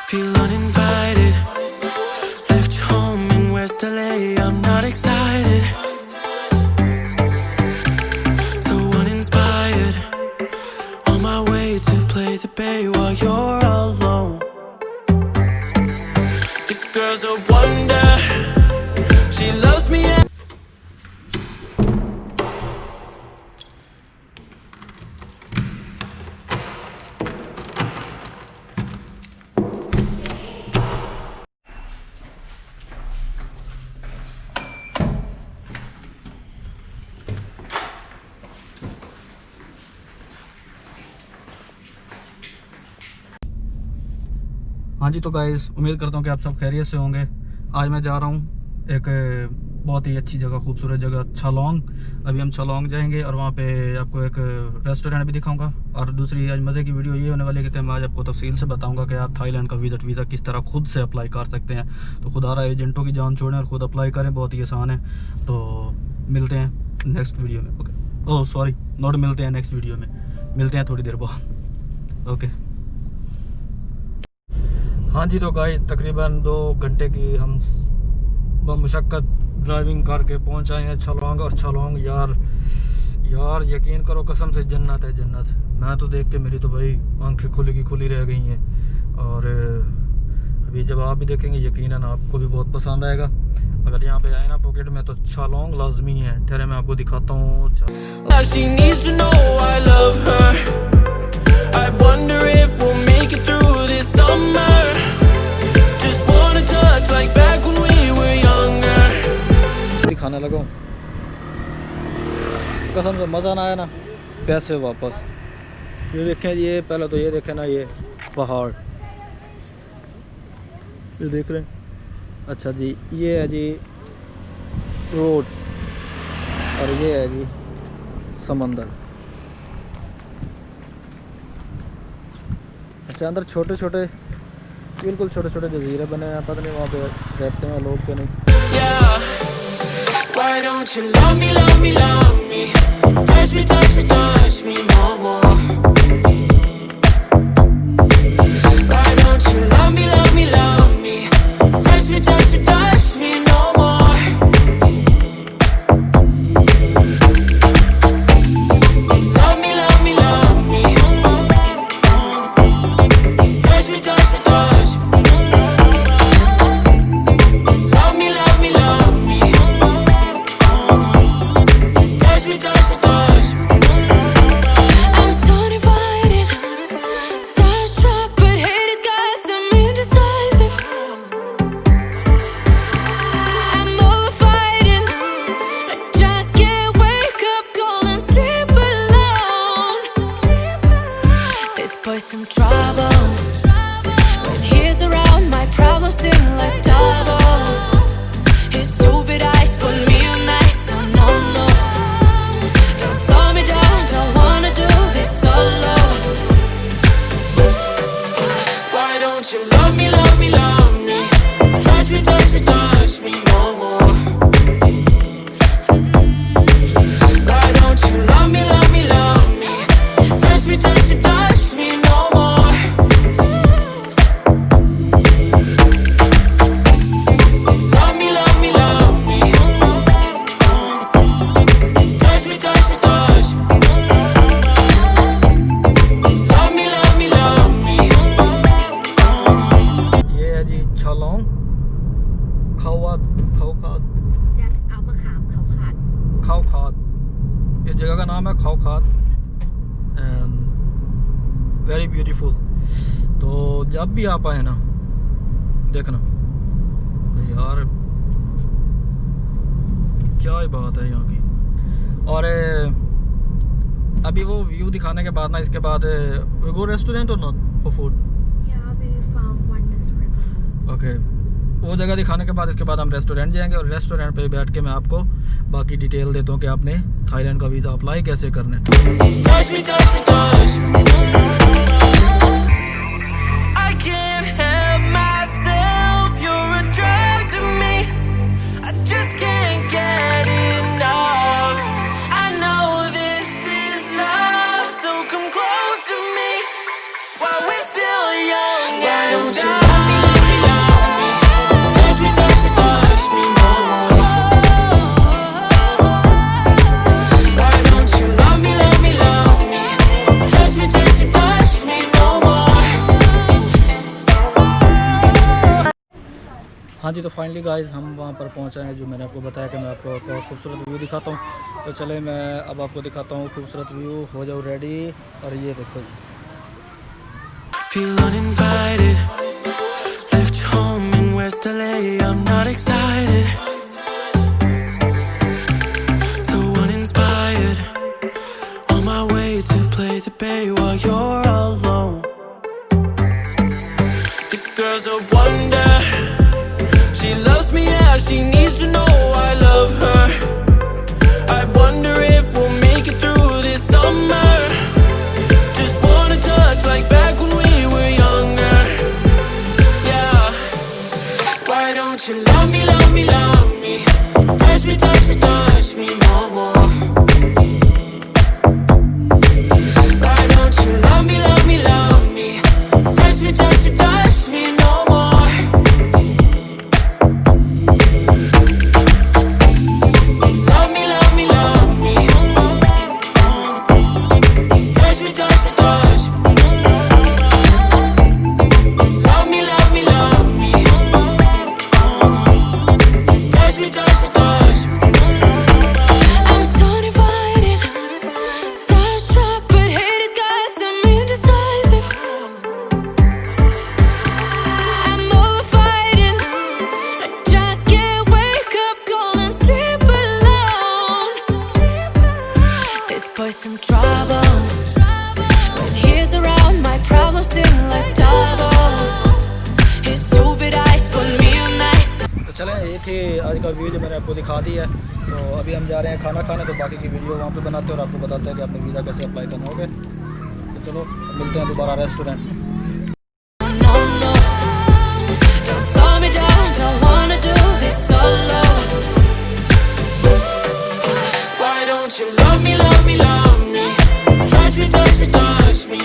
Feel uninvited. Left home in West LA. I'm not excited. So uninspired. On my way to play the bay while you're alone. This girl's a wonder. She loves me. हाँ जी, तो guys उम्मीद करता हूँ कि आप सब खैरियत से होंगे। आज मैं जा रहा हूँ एक बहुत ही अच्छी जगह, खूबसूरत जगह छलोंग। अभी हम छलोंग जाएंगे और वहाँ पे आपको एक रेस्टोरेंट भी दिखाऊंगा। और दूसरी आज मज़े की वीडियो ये होने वाली है कि मैं आज आपको तफसील से बताऊंगा कि आप थाईलैंड का वीज़ा किस तरह खुद से अप्लाई कर सकते हैं। तो खुदारा एजेंटों की जान छोड़ें और ख़ुद अप्लाई करें, बहुत ही आसान है। तो मिलते हैं नेक्स्ट वीडियो में। ओके, ओह सॉरी, नॉट मिलते हैं नेक्स्ट वीडियो में, मिलते हैं थोड़ी देर बाद। ओके हाँ जी, तो गाइस तकरीबन 2 घंटे की हम बमुशक्कत ड्राइविंग करके पहुंच आए हैं छलोंग। और छलोंग यार यकीन करो, कसम से जन्नत है, जन्नत। मैं तो देख के मेरी तो भाई आंखें खुली रह गई हैं। और अभी जब आप भी देखेंगे यकीनन आपको भी बहुत पसंद आएगा। अगर यहाँ पे आए ना पॉकेट में तो छलोंग लाजमी है। ठहरे मैं आपको दिखाता हूँ। खाने लगा कसम से मज़ा ना आया ना, पैसे वापस। ये देखें, ये पहले तो ये देखें ना, ये पहाड़ ये देख रहे हैं। अच्छा जी, ये है जी रोड और ये है जी समंदर। अच्छा, अंदर छोटे छोटे, बिल्कुल छोटे छोटे जजीरे बने हैं। पता नहीं वहाँ पे रहते हैं लोग के नहीं। Why don't you love me, love me, love me? Touch me, touch me, touch me no more. Why don't you love me, love me, love me? Touch me, touch me, touch me no more. Love me, love me, love me. Touch me, touch me, touch me. Love me, love me, love me. I'm so divided, starstruck, but hate has got some indecisive. I'm over fighting, I just can't wake up cold and sleep alone. This boy's some trouble, when he's around my problems seem like double. His stupid eyes put me on ice, so no more. You love me, love me, love me. Touch me, touch me, touch me no more. Why don't you love me, love me, love me? Touch me, touch me, touch me no more. Love me, love me, love me. Touch me, touch me, touch me. Love me, love me, love me. छलोंग खाओ खाद, खाओ खाद, ये जगह का नाम है खाओ खाद। Very beautiful. तो जब भी आप आए ना, देखना यार क्या ही बात है यहाँ की। और अभी वो व्यू दिखाने के बाद ना, इसके बाद वी गो रेस्टोरेंट और नॉट फॉर फूड। ओके, वो जगह दिखाने के बाद इसके बाद हम रेस्टोरेंट जाएंगे और रेस्टोरेंट पे बैठ के मैं आपको बाकी डिटेल देता हूँ कि आपने थाईलैंड का वीज़ा अप्लाई कैसे करना है। Why we're still young and dumb. जी, तो फाइनली गाइस हम वहाँ पर पहुँचे हैं, जो मैंने आपको बताया कि मैं आपको एक खूबसूरत व्यू दिखाता हूँ। तो चले मैं अब आपको दिखाता हूँ खूबसूरत व्यू। हो जाओ रेडी, और ये देखो जी। Feel uninvited, left home in West LA, I'm not excited, so uninspired, on my way to play the bay while you're alone. This girl's a wonder, she loves me, yeah, she needs to know I love her. I wonder if we'll make it through this summer, just wanna touch like back when we were younger. Yeah, why don't you love me, love me, love me, touch me, touch me, touch me no more. Why don't you love me, love me, love me, touch me, touch me, touch me no more. Love me, love me, love me, touch me, touch me, touch me. Love me, love me, love me, touch me, touch me, touch me. I'm so divided, starstruck, but hate has got some indecisive. I'm over fighting, I just can't wake up, cold and sleep alone. This boy's some trouble, when he's around my problems seem like double. His stupid eyes put me on ice. तो चलें, ये थी आज का view जो मैंने आपको दिखा दी है। तो अभी हम जा रहे हैं खाना खाने, तो बाकी की वीडियो वहाँ पे बनाते हैं और आपको बताते हैं कि आपने वीज़ा कैसे अप्लाई करना होगा। तो चलो मिलते हैं दोबारा रेस्टोरेंट में। No, no, don't slow me down, don't wanna do this solo. Why don't you love me, love me, love me, touch me, touch me, touch me